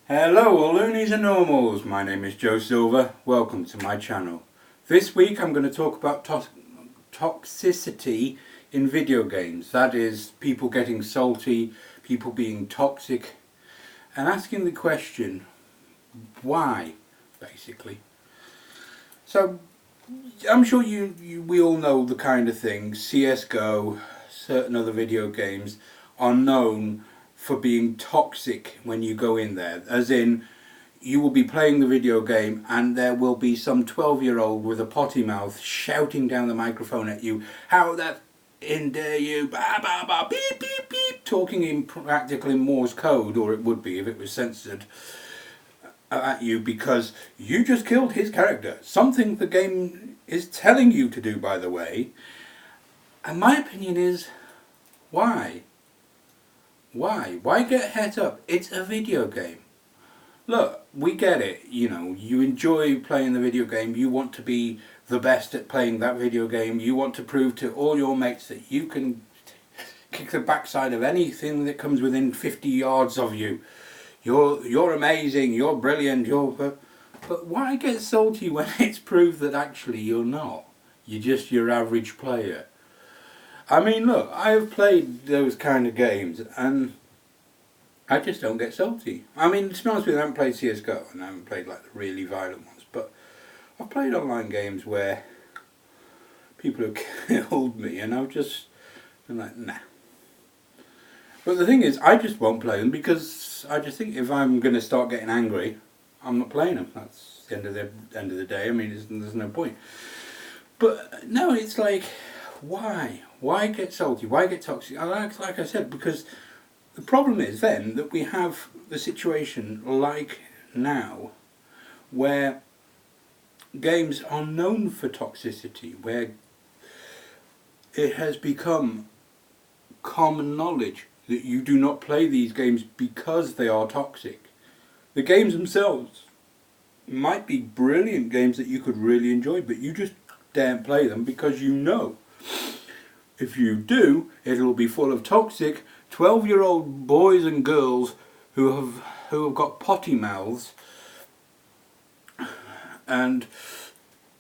Hello all loonies and normals, my name is Joe Silver, welcome to my channel. This week I'm going to talk about toxicity in video games, that is people getting salty, people being toxic, and asking the question, why, basically. So I'm sure we all know the kind of things. CSGO, certain other video games are known for being toxic when you go in there, as in you will be playing the video game and there will be some 12-year-old with a potty mouth shouting down the microphone at you, how that in dare you, bah, bah, bah, beep, beep, beep, talking in practically Morse code, or it would be if it was censored, at you because you just killed his character. Something the game is telling you to do, by the way. And my opinion is, why? Why? Why get het up? It's a video game. Look, we get it, you know, you enjoy playing the video game, you want to be the best at playing that video game, you want to prove to all your mates that you can kick the backside of anything that comes within 50 yards of you. You're amazing, you're brilliant, but why get salty when it's proved that actually you're not? You're just your average player. I mean, look, I have played those kind of games and I just don't get salty. I mean, to be honest with you, I haven't played CSGO and I haven't played like the really violent ones, but I've played online games where people have killed me and I've just been like, nah. But the thing is, I just won't play them because I just think if I'm going to start getting angry, I'm not playing them. That's the end of the day. I mean, there's no point. But no, it's like, why? Why get salty? Why get toxic? Like I said, because the problem is then that we have the situation like now where games are known for toxicity, where it has become common knowledge that you do not play these games because they are toxic. The games themselves might be brilliant games that you could really enjoy, but you just daren't play them because you know if you do, it'll be full of toxic 12-year-old boys and girls who have got potty mouths and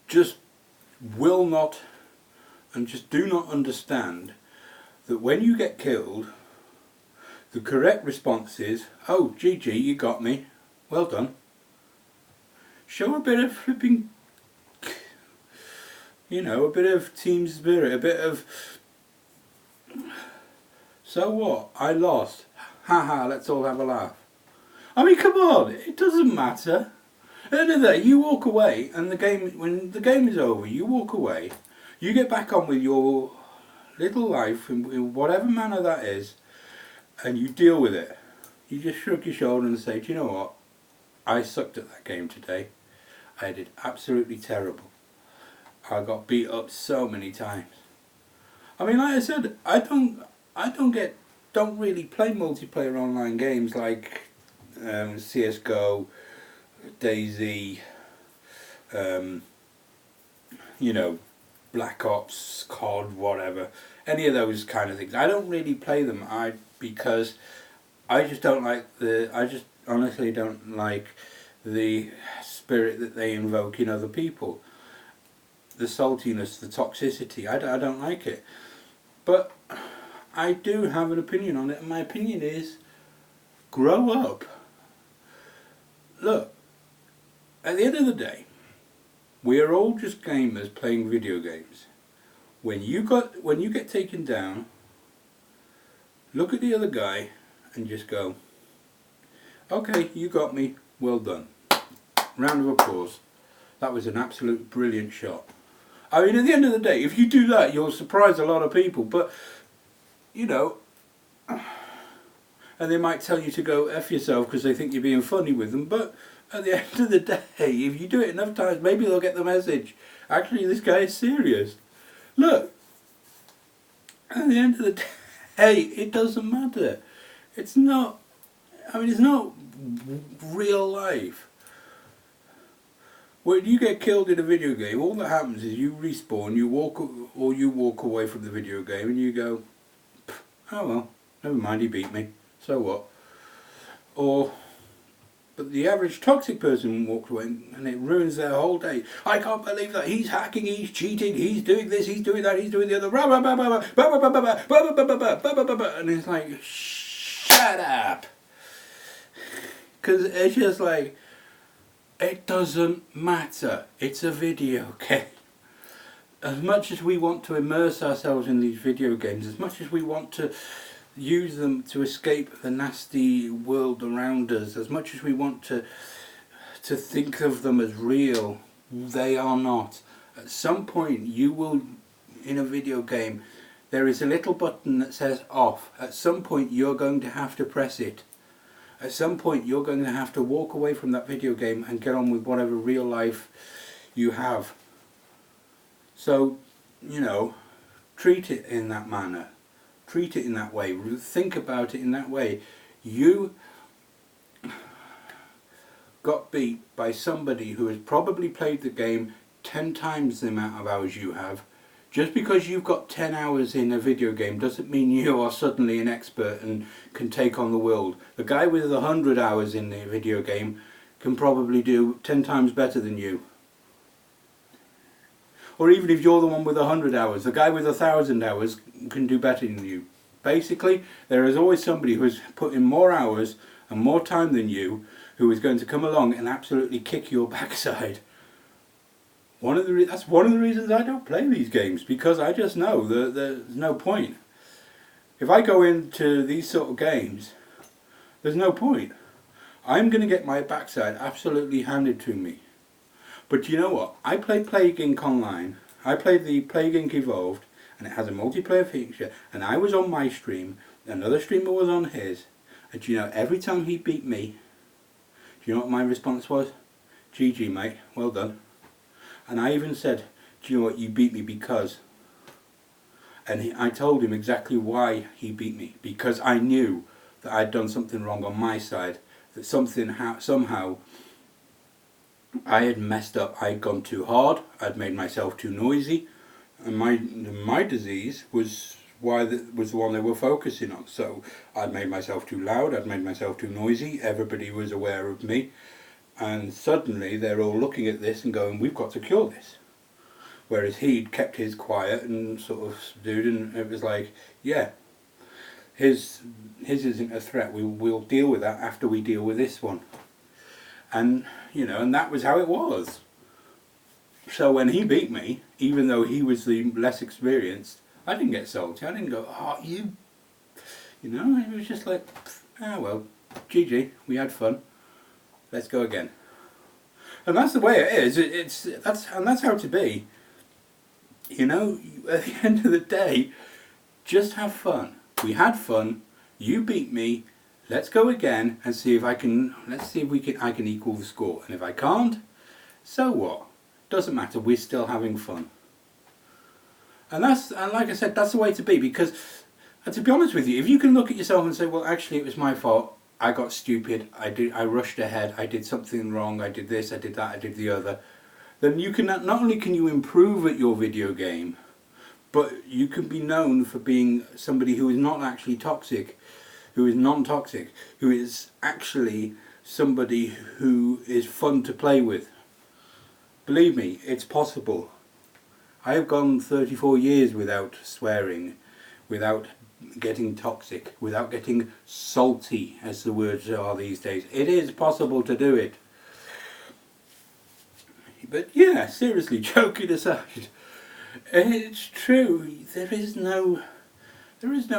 just will not and just do not understand that when you get killed, the correct response is, oh, GG, you got me, well done. Show a bit of flipping, you know, a bit of team spirit, a bit of, so what, I lost, haha, let's all have a laugh. I mean, come on, it doesn't matter. At the end of the day, you walk away and when the game is over, you walk away, you get back on with your little life in whatever manner that is, and you deal with it. You just shrug your shoulder and say, do you know what, I sucked at that game today. I did absolutely terrible. I got beat up so many times. I mean, like I said, I don't really play multiplayer online games like CSGO, DayZ, you know, Black Ops, COD, whatever. Any of those kind of things. I don't really play them because I just don't like I just honestly don't like the spirit that they invoke in other people. The saltiness, the toxicity, I don't like it. But I do have an opinion on it, and my opinion is, grow up. Look, at the end of the day, we are all just gamers playing video games. When you get taken down, look at the other guy and just go, okay, you got me, well done. Round of applause. That was an absolute brilliant shot. I mean, at the end of the day, if you do that, you'll surprise a lot of people, but, you know, and they might tell you to go F yourself because they think you're being funny with them, but at the end of the day, if you do it enough times, maybe they'll get the message. Actually, this guy is serious. Look, at the end of the day, it doesn't matter. It's not, I mean, it's not real life. When you get killed in a video game, all that happens is you respawn, you walk away from the video game and you go, oh well, never mind, he beat me, so what? Or But the average toxic person walks away and it ruins their whole day. I can't believe that he's hacking, he's cheating, he's doing this, he's doing that, he's doing the other. And it's like, shut up. Because it's just like, it doesn't matter. It's a video game. As much as we want to immerse ourselves in these video games, as much as we want to use them to escape the nasty world around us, as much as we want to think of them as real, they are not. At some point you will, in a video game, there is a little button that says off. At some point you're going to have to press it. At some point you're going to have to walk away from that video game and get on with whatever real life you have. So, you know, treat it in that manner. Treat it in that way. Think about it in that way. You got beat by somebody who has probably played the game 10 times the amount of hours you have. Just because you've got 10 hours in a video game doesn't mean you are suddenly an expert and can take on the world. The guy with 100 hours in the video game can probably do 10 times better than you. Or even if you're the one with 100 hours, the guy with 1,000 hours can do better than you. Basically, there is always somebody who has put in more hours and more time than you who is going to come along and absolutely kick your backside. That's one of the reasons I don't play these games, because I just know that there's no point. If I go into these sort of games, there's no point. I'm going to get my backside absolutely handed to me. But you know what? I played Plague Inc. online. I played the Plague Inc. Evolved, and it has a multiplayer feature, and I was on my stream, another streamer was on his, and do you know, every time he beat me, do you know what my response was? GG mate, well done. And I even said, do you know what, you beat me because... And I told him exactly why he beat me, because I knew that I'd done something wrong on my side, that somehow I had messed up. I'd gone too hard, I'd made myself too noisy, and my disease was the one they were focusing on. So I'd made myself too loud, I'd made myself too noisy, everybody was aware of me, and suddenly they're all looking at this and going, we've got to cure this. Whereas he'd kept his quiet and sort of subdued, and it was like, yeah, his isn't a threat, we'll deal with that after we deal with this one. And, you know, and that was how it was. So when he beat me, even though he was the less experienced, I didn't get salty. I didn't go, oh, you know, it was just like, ah, well, GG, we had fun. Let's go again. And that's the way it is. That's how to be. You know, at the end of the day, just have fun. We had fun. You beat me. Let's go again and see if I can. Let's see if I can equal the score. And if I can't, so what? Doesn't matter. We're still having fun. And like I said, that's the way to be. Because, to be honest with you, if you can look at yourself and say, well, actually, it was my fault. I got stupid. I rushed ahead. I did something wrong. I did this. I did that. I did the other. Then you can not only can you improve at your video game, but you can be known for being somebody who is not actually toxic, who is non-toxic, who is actually somebody who is fun to play with. Believe me, it's possible. I have gone 34 years without swearing, without getting toxic, without getting salty, as the words are these days. It is possible to do it. But yeah, seriously, joking aside, it's true. There is no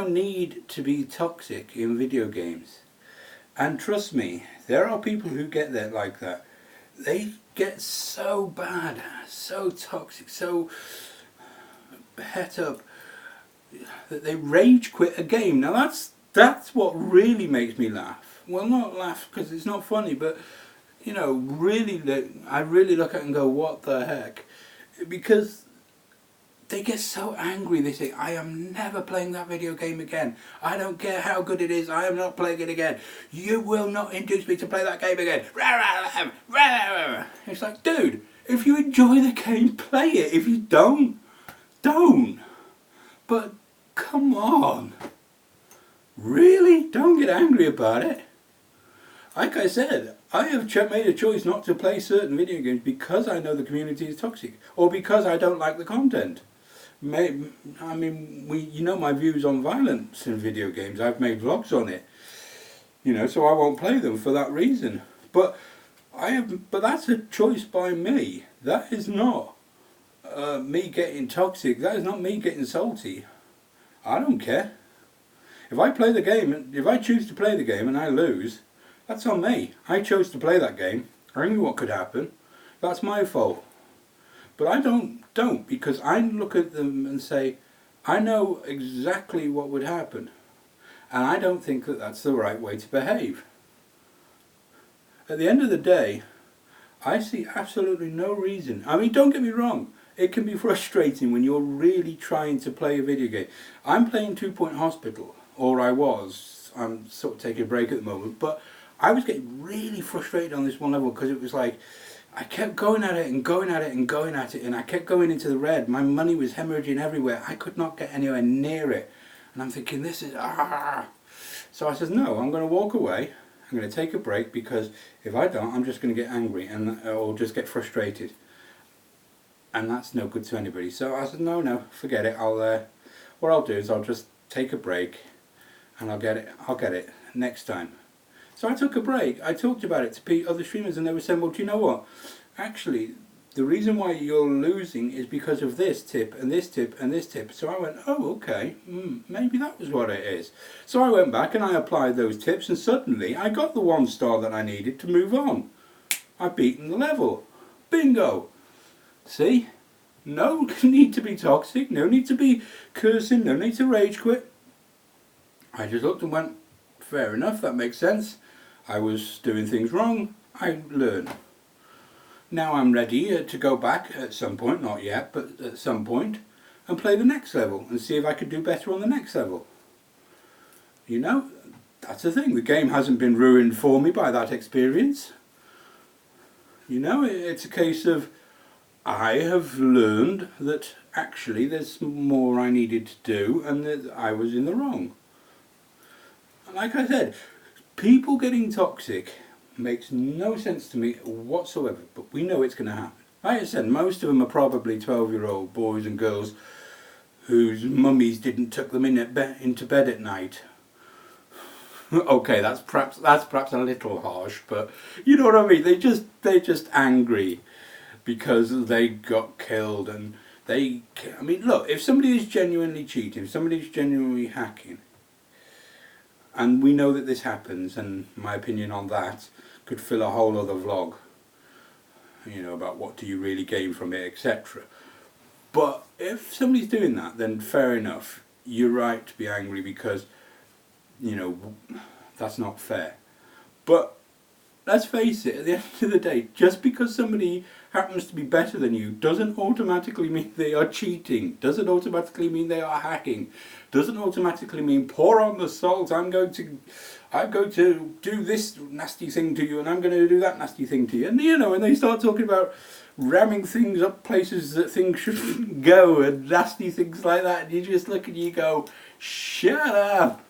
need to be toxic in video games. And trust me, there are people who get there like that. They get so bad, so toxic, so het up that they rage quit a game. Now that's what really makes me laugh. Well, not laugh because it's not funny, but you know, I really look at it and go, what the heck? Because they get so angry, they say, I am never playing that video game again. I don't care how good it is, I am not playing it again. You will not induce me to play that game again. It's like, dude, if you enjoy the game, play it. If you don't. But come on. Really? Don't get angry about it. Like I said, I have made a choice not to play certain video games because I know the community is toxic, or because I don't like the content. I mean, you know my views on violence in video games. I've made vlogs on it, you know, so I won't play them for that reason. But but that's a choice by me. That is not me getting toxic. That is not me getting salty. I don't care. If I play the game, if I choose to play the game and I lose, that's on me. I chose to play that game. I knew what could happen. That's my fault. But I don't because I look at them and say, I know exactly what would happen. And I don't think that that's the right way to behave. At the end of the day, I see absolutely no reason. I mean, don't get me wrong. It can be frustrating when you're really trying to play a video game. I'm playing 2 Point Hospital, or I was. I'm sort of taking a break at the moment. But I was getting really frustrated on this one level because it was like, I kept going at it and going at it and going at it, and I kept going into the red. My money was hemorrhaging everywhere. I could not get anywhere near it. And I'm thinking, this is, ah. So I said, no, I'm going to walk away. I'm going to take a break, because if I don't, I'm just going to get angry and or just get frustrated. And that's no good to anybody. So I said, no, forget it. What I'll do is I'll just take a break, and I'll get it next time. So I took a break. I talked about it to other streamers, and they were saying, well, do you know what? Actually, the reason why you're losing is because of this tip and this tip and this tip. So I went, oh, okay, maybe that was what it is. So I went back and I applied those tips, and suddenly I got the 1 star that I needed to move on. I've beaten the level. Bingo! See? No need to be toxic, no need to be cursing, no need to rage quit. I just looked and went, fair enough, that makes sense. I was doing things wrong, I learned. Now I'm ready to go back at some point, not yet, but at some point, and play the next level and see if I could do better on the next level. You know, that's the thing, the game hasn't been ruined for me by that experience. You know, it's a case of, I have learned that actually there's more I needed to do and that I was in the wrong. Like I said, people getting toxic makes no sense to me whatsoever, but we know it's going to happen. Like I said, most of them are probably 12-year-old boys and girls whose mummies didn't tuck them into bed at night. Okay, that's perhaps a little harsh, but you know what I mean. They're just angry because they got killed, and I mean, look, if somebody is genuinely cheating, if somebody is genuinely hacking, and we know that this happens, and my opinion on that could fill a whole other vlog, you know, about what do you really gain from it, etc. But if somebody's doing that, then fair enough, you're right to be angry, because, you know, that's not fair. But let's face it, at the end of the day, just because somebody happens to be better than you doesn't automatically mean they are cheating, doesn't automatically mean they are hacking, doesn't automatically mean pour on the salt, I'm going to do this nasty thing to you and I'm going to do that nasty thing to you. And you know, and they start talking about ramming things up places that things shouldn't go and nasty things like that, and you just look and you go, shut up,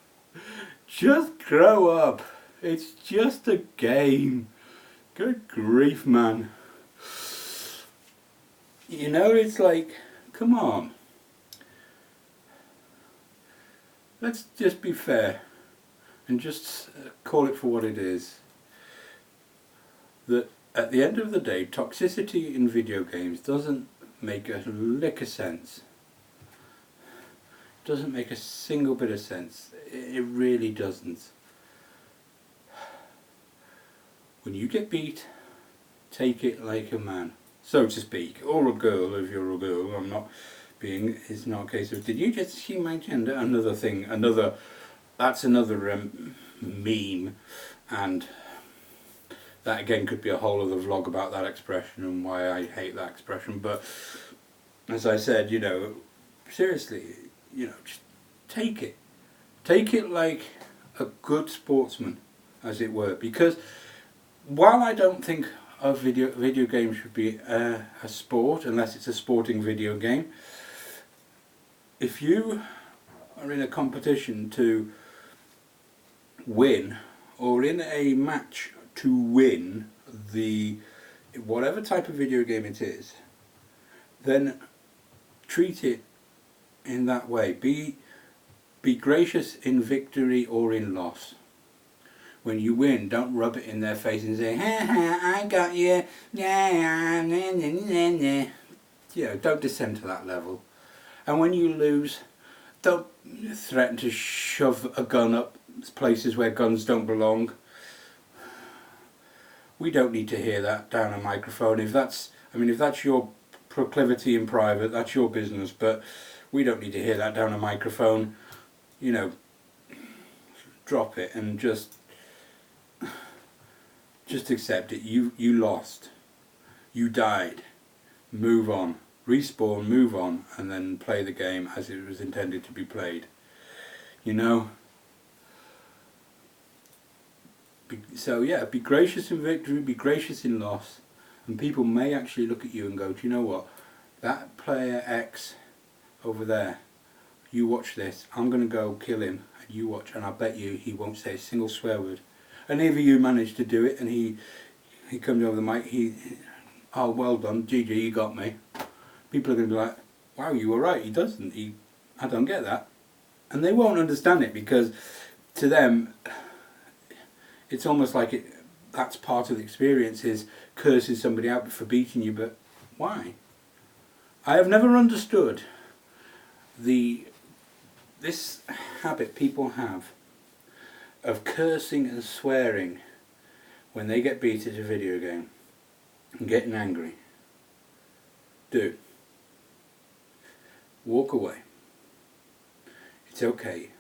just grow up. It's just a game. Good grief, man. You know, it's like, come on. Let's just be fair and just call it for what it is. That at the end of the day, toxicity in video games doesn't make a lick of sense. Doesn't make a single bit of sense. It really doesn't. When you get beat, take it like a man, so to speak, or a girl if you're a girl. I'm not being, it's not a case of, did you just see my gender? Another thing, that's another meme, and that again could be a whole other vlog about that expression and why I hate that expression. But as I said, you know, seriously, you know, just take it like a good sportsman, as it were, because while I don't think a video game should be a sport unless it's a sporting video game, if you are in a competition to win, or in a match to win the whatever type of video game it is, then treat it in that way. Be gracious in victory or in loss. When you win, don't rub it in their face and say, ha ha, I got you, yeah, nah, nah, nah, nah. You know, don't descend to that level. And when you lose, don't threaten to shove a gun up places where guns don't belong. We don't need to hear that down a microphone. If that's your proclivity in private, that's your business, but we don't need to hear that down a microphone. You know, drop it and just accept it. You lost. You died. Move on. Respawn, move on, and then play the game as it was intended to be played. You know? So yeah, be gracious in victory, be gracious in loss, and people may actually look at you and go, do you know what? That player X over there, you watch this, I'm going to go kill him, and you watch, and I bet you he won't say a single swear word. And if you manage to do it, and he comes over the mic, oh, well done, GG, you got me. People are going to be like, wow, you were right, he doesn't, I don't get that. And they won't understand it, because to them, it's almost like that's part of the experience, is cursing somebody out for beating you, but why? I have never understood this habit people have of cursing and swearing when they get beat at a video game and getting angry. Do. Walk away. It's okay.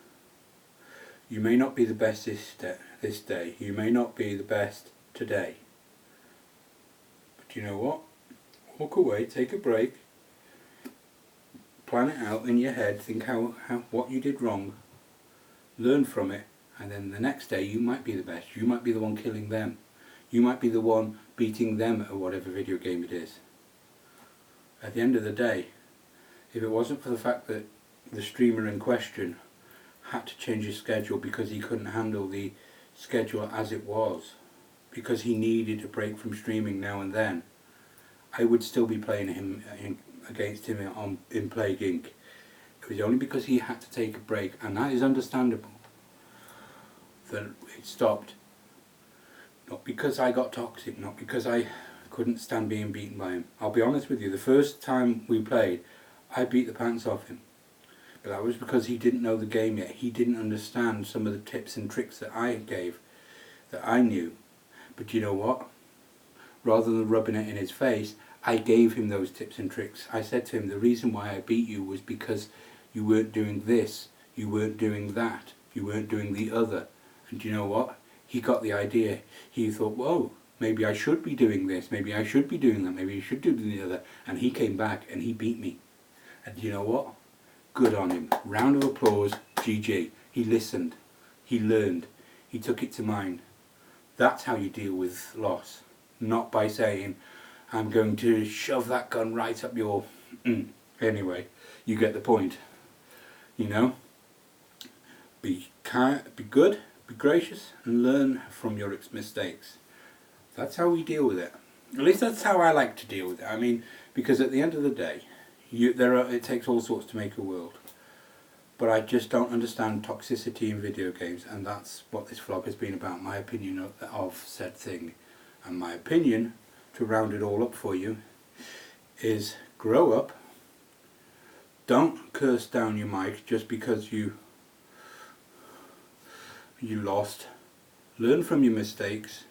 You may not be the best this day. You may not be the best today. But you know what? Walk away, take a break, plan it out in your head, think what you did wrong, learn from it, and then the next day you might be the best. You might be the one killing them. You might be the one beating them at whatever video game it is. At the end of the day, if it wasn't for the fact that the streamer in question had to change his schedule because he couldn't handle the schedule as it was, because he needed a break from streaming now and then, I would still be playing him against him in Plague Inc. It was only because he had to take a break, and that is understandable, that it stopped. Not because I got toxic, not because I couldn't stand being beaten by him. I'll be honest with you, the first time we played, I beat the pants off him. But that was because he didn't know the game yet. He didn't understand some of the tips and tricks that I gave, that I knew. But you know what? Rather than rubbing it in his face, I gave him those tips and tricks. I said to him, the reason why I beat you was because you weren't doing this, you weren't doing that, you weren't doing the other. And you know what? He got the idea. He thought, whoa, maybe I should be doing this, maybe I should be doing that, maybe I should do the other. And he came back and he beat me. And you know what? Good on him. Round of applause, GG. He listened. He learned. He took it to mind. That's how you deal with loss. Not by saying, I'm going to shove that gun right up your... Anyway, you get the point. You know? Be kind, be good, be gracious, and learn from your mistakes. That's how we deal with it. At least that's how I like to deal with it. I mean, because at the end of the day, it takes all sorts to make a world. But I just don't understand toxicity in video games, and that's what this vlog has been about, my opinion of said thing. And my opinion, to round it all up for you, is grow up. Don't curse down your mic just because you lost. Learn from your mistakes,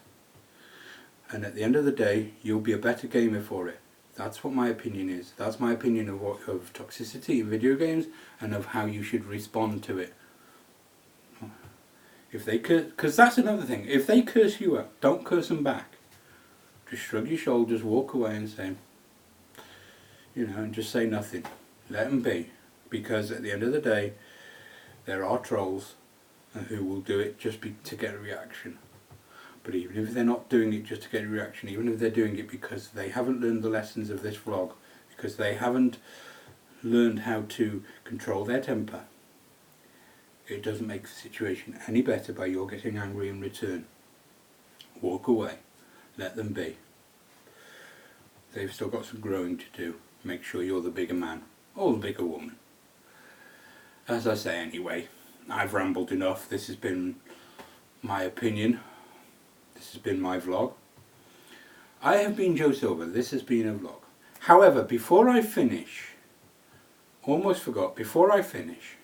and at the end of the day, you'll be a better gamer for it. That's what my opinion is. That's my opinion of toxicity in video games and of how you should respond to it. If they curse, because that's another thing. If they curse you out, don't curse them back. Just shrug your shoulders, walk away, and say, and just say nothing. Let them be, because at the end of the day, there are trolls who will do it just to get a reaction. But even if they're not doing it just to get a reaction, even if they're doing it because they haven't learned the lessons of this vlog, because they haven't learned how to control their temper, it doesn't make the situation any better by your getting angry in return. walk away. Let them be. They've still got some growing to do. Make sure you're the bigger man or the bigger woman. As I say anyway, I've rambled enough. This has been my opinion. This has been my vlog. I have been Joe Silver. This has been a vlog. However, before I finish, almost forgot, before I finish,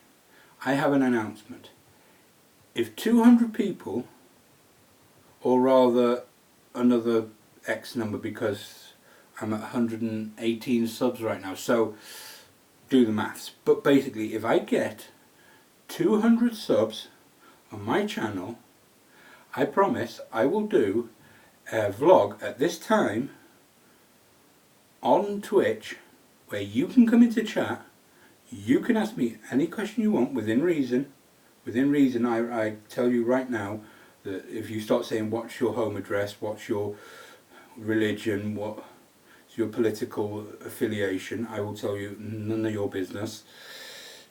I have an announcement. If 200 people, or rather another X number, because I'm at 118 subs right now, so do the maths. But basically, if I get 200 subs on my channel, I promise I will do a vlog at this time on Twitch where you can come into chat, you can ask me any question you want within reason. Within reason, I tell you right now that if you start saying what's your home address, what's your religion, what's your political affiliation, I will tell you none of your business.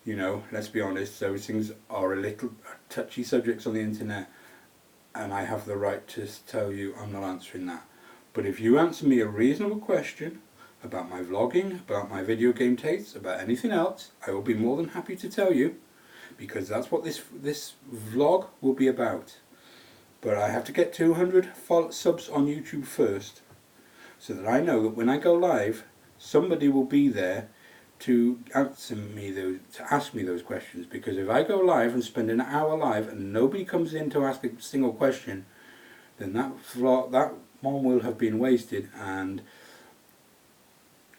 You know, let's be honest, those things are a little touchy subjects on the internet, and I have the right to tell you I'm not answering that. But if you answer me a reasonable question about my vlogging, about my video game tastes, about anything else, I will be more than happy to tell you, because that's what this vlog will be about. But I have to get 200 subs on YouTube first, so that I know that when I go live, somebody will be there to answer me those, to ask me those questions. Because if I go live and spend an hour live and nobody comes in to ask a single question, then that vlog, that one will have been wasted, and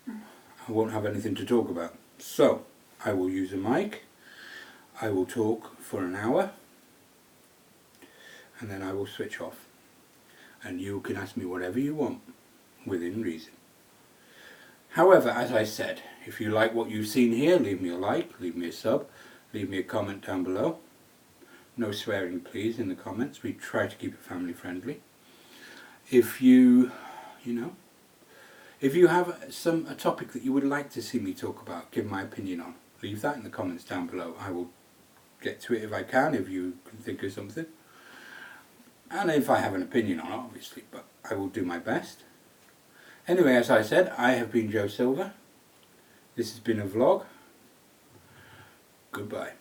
I won't have anything to talk about. So I will use a mic, I will talk for an hour, and then I will switch off, and you can ask me whatever you want within reason. However, as I said, if you like what you've seen here, leave me a like, leave me a sub, leave me a comment down below. No swearing please in the comments, we try to keep it family friendly. If you have a topic that you would like to see me talk about, give my opinion on, leave that in the comments down below. I will get to it if I can, if you can think of something. And if I have an opinion on it, obviously, but I will do my best. Anyway, as I said, I have been Joe Silver. This has been a vlog. Goodbye.